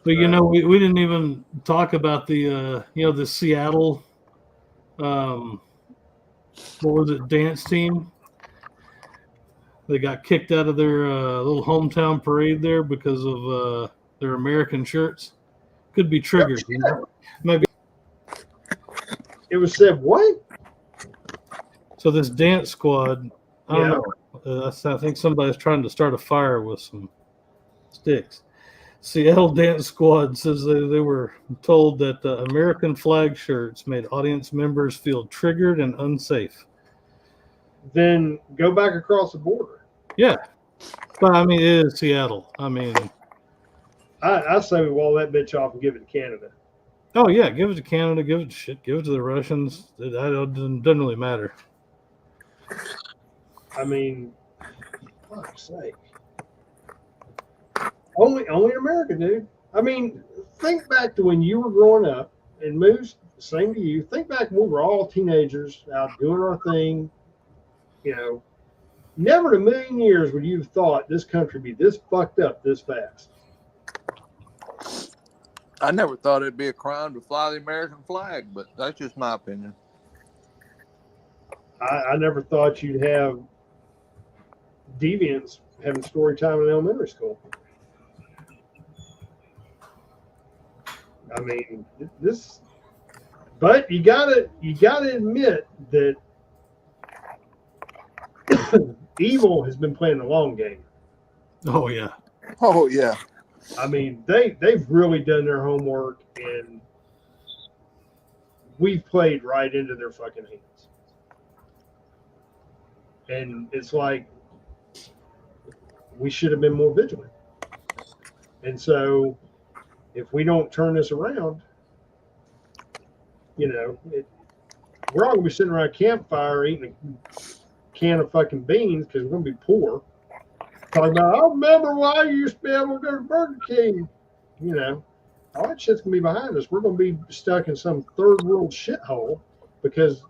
But we didn't even talk about the the Seattle what was it, dance team? They got kicked out of their little hometown parade there because of their American shirts. Could be triggered. Maybe. It was said what? So this dance squad, I don't know. I think somebody's trying to start a fire with some sticks. Seattle Dance Squad says they were told that the American flag shirts made audience members feel triggered and unsafe. Then go back across the border. Yeah. But I mean, it is Seattle. I mean, I say we wall that bitch off and give it to Canada. oh yeah, give it to Canada, give it to the Russians. It doesn't really matter. I mean, fuck's sake. Only America, dude. I mean, think back to when you were growing up, and Moose, same to you. Think back when we were all teenagers out doing our thing. Never in a million years would you have thought this country would be this fucked up this fast. I never thought it'd be a crime to fly the American flag, but that's just my opinion. I never thought you'd have deviants having story time in elementary school. I mean, but you gotta admit that evil has been playing the long game. Oh yeah. Oh yeah. I mean, they've really done their homework, and we've played right into their fucking hands. And it's like we should have been more vigilant. And so, if we don't turn this around, we're all gonna be sitting around a campfire eating a can of fucking beans because we're gonna be poor. Talking about, I remember why I used to be able to go to Burger King. All that shit's gonna be behind us. We're gonna be stuck in some third world shithole because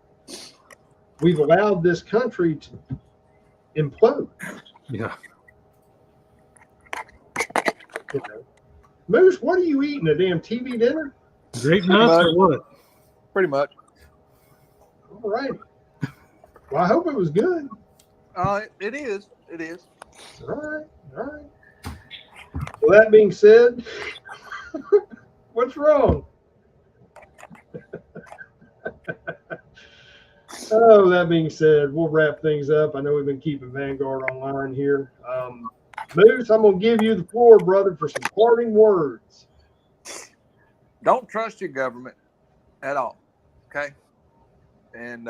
we've allowed this country to implode. Yeah. Moose, what are you eating? A damn TV dinner? Grape nuts or what? Pretty much. All right. Well, I hope it was good. It is. It is. All right. Well, that being said, what's wrong? Oh, that being said, we'll wrap things up. I know we've been keeping Vanguard online here. Moose, I'm going to give you the floor, brother, for some parting words. Don't trust your government at all. Okay. And,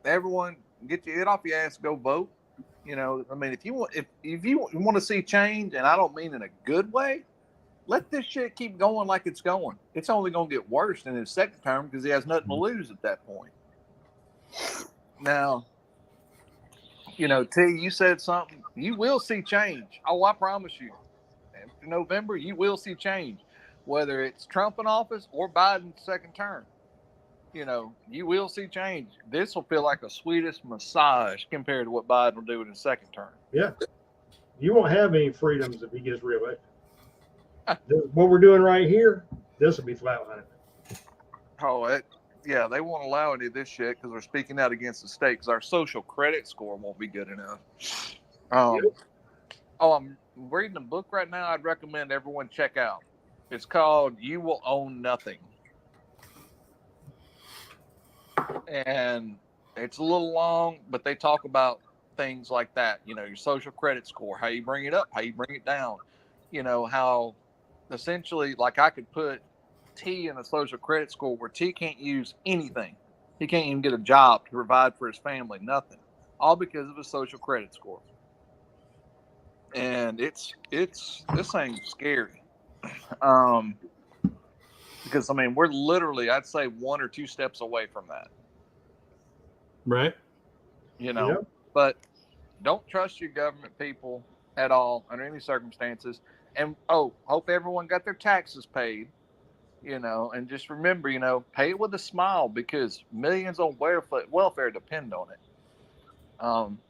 everyone get your head off your ass, go vote. If you want to see change, and I don't mean in a good way, let this shit keep going like it's going. It's only going to get worse in his second term because he has nothing to lose at that point. Now, T, you said something. You will see change. Oh, I promise you. After November, you will see change. Whether it's Trump in office or Biden's second term. You will see change. This will feel like a sweetest massage compared to what Biden will do in his second term. Yeah. You won't have any freedoms if he gets reelected. What we're doing right here, this will be flatlining. Oh, they won't allow any of this shit because they're speaking out against the state because our social credit score won't be good enough. I'm reading a book right now I'd recommend everyone check out. It's called You Will Own Nothing. And it's a little long, but they talk about things like that. You know, your social credit score, how you bring it up, how you bring it down. You know, how essentially, like, I could put T in a social credit score where T can't use anything. He can't even get a job to provide for his family, nothing. All because of his social credit score. And it's this thing's scary. Because I mean, we're literally, I'd say, 1 or 2 steps away from that. Right. You know, Yep. but don't trust your government people at all under any circumstances. And hope everyone got their taxes paid. You know, and just remember, you know, pay it with a smile, because millions on welfare depend on it.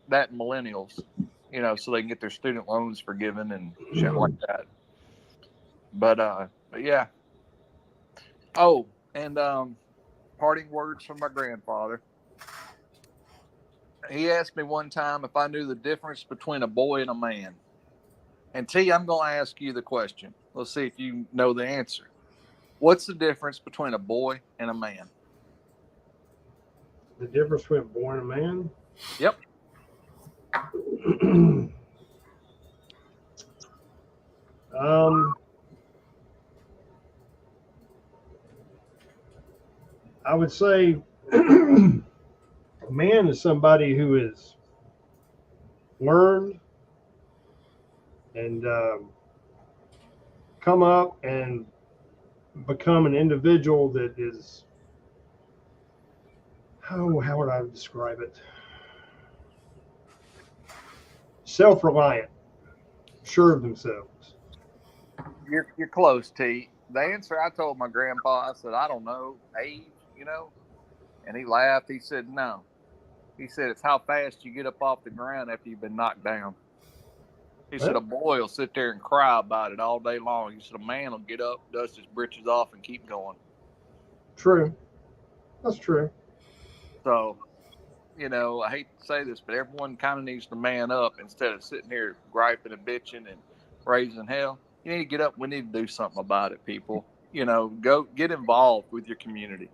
That and millennials, you know, so they can get their student loans forgiven and shit like that. But yeah. Oh, and parting words from my grandfather. He asked me one time if I knew the difference between a boy and a man. And T, I'm going to ask you the question. Let's see if you know the answer. What's the difference between a boy and a man? The difference between a boy and a man? Yep. I would say a man is somebody who is learned and come up and become an individual that is, how would I describe it? Self-reliant, sure of themselves. You're close, T. The answer I told my grandpa, I said, I don't know, age, you know? And he laughed. He said, no. He said, it's how fast you get up off the ground after you've been knocked down. He said, a boy will sit there and cry about it all day long. He said, a man will get up, dust his britches off, and keep going. True. That's true. So, you know, I hate to say this, but everyone kind of needs to man up instead of sitting here griping and bitching and raising hell. You need to get up. We need to do something about it, people. You know, go get involved with your community.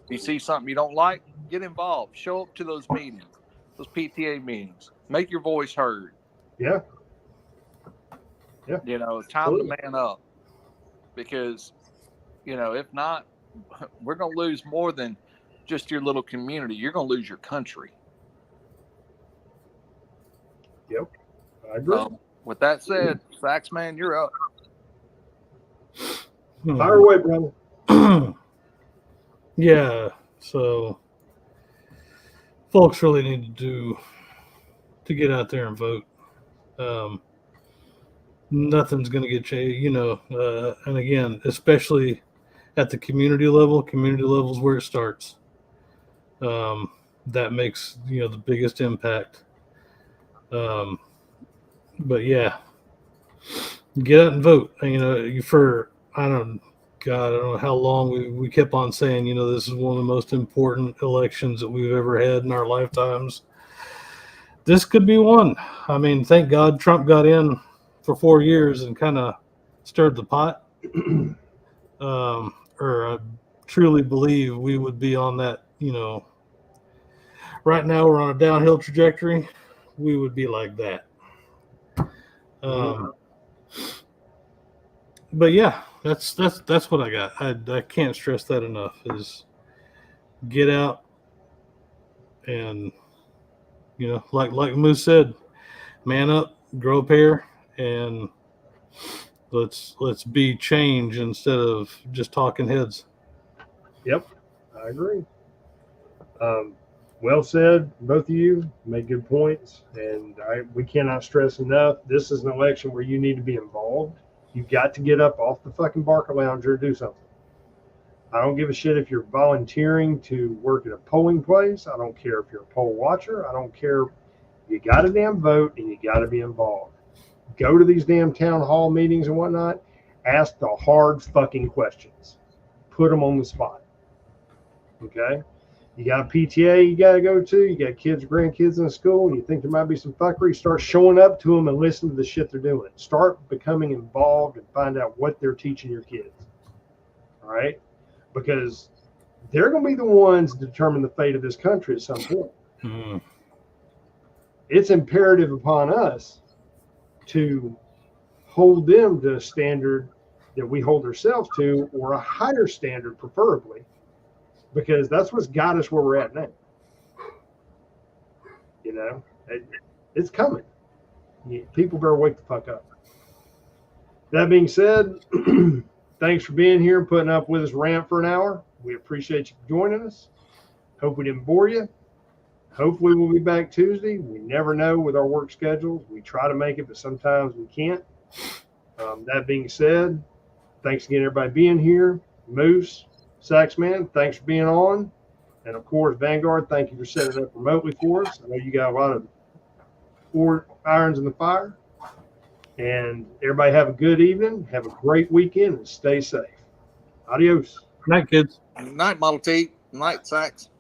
If you see something you don't like, get involved. Show up to those meetings, those PTA meetings. Make your voice heard. Yeah. Yeah. You know, it's time to man up, because, you know, if not, we're going to lose more than just your little community. You're going to lose your country. Yep. I agree. With that said, Saxman, you're up. Fire away, brother. Yeah. So folks really need to get out there and vote. Nothing's going to get changed, you know, and again, especially at the community level is where it starts. That makes, you know, the biggest impact. But yeah, get out and vote. You know, I don't know how long we kept on saying, you know, this is one of the most important elections that we've ever had in our lifetimes. This could be one. I mean, thank God Trump got in for 4 years and kind of stirred the pot. Or I truly believe we would be on that, you know, right now we're on a downhill trajectory. We would be like that. But yeah, that's what I got. I can't stress that enough, is get out and, you know, like Moose said, man up, grow a pair, and let's be change instead of just talking heads. Yep, I agree. Well said, both of you made good points, and we cannot stress enough, this is an election where you need to be involved. You've got to get up off the fucking Barker Lounger and do something. I don't give a shit if you're volunteering to work at a polling place. I don't care if you're a poll watcher. I don't care. You got to damn vote, and you got to be involved. Go to these damn town hall meetings and whatnot. Ask the hard fucking questions. Put them on the spot. Okay? You got a PTA you got to go to. You got kids, grandkids in school, and you think there might be some fuckery. Start showing up to them and listen to the shit they're doing. Start becoming involved and find out what they're teaching your kids. All right? Because they're going to be the ones to determine the fate of this country at some point. it's imperative upon us to hold them to a standard that we hold ourselves to, or a higher standard, preferably, because that's what's got us where we're at now. You know, it's coming. People better wake the fuck up. That being said, thanks for being here and putting up with us rant for an hour. We appreciate you joining us. Hope we didn't bore you. Hopefully we'll be back Tuesday. We never know with our work schedules. We try to make it, but sometimes we can't. That being said, thanks again, everybody, being here. Moose, Saxman, thanks for being on. And of course, Vanguard, thank you for setting it up remotely for us. I know you got a lot of irons in the fire. And everybody have a good evening. Have a great weekend and stay safe. Adios. Night, kids. Night, Model T. Night, Sax.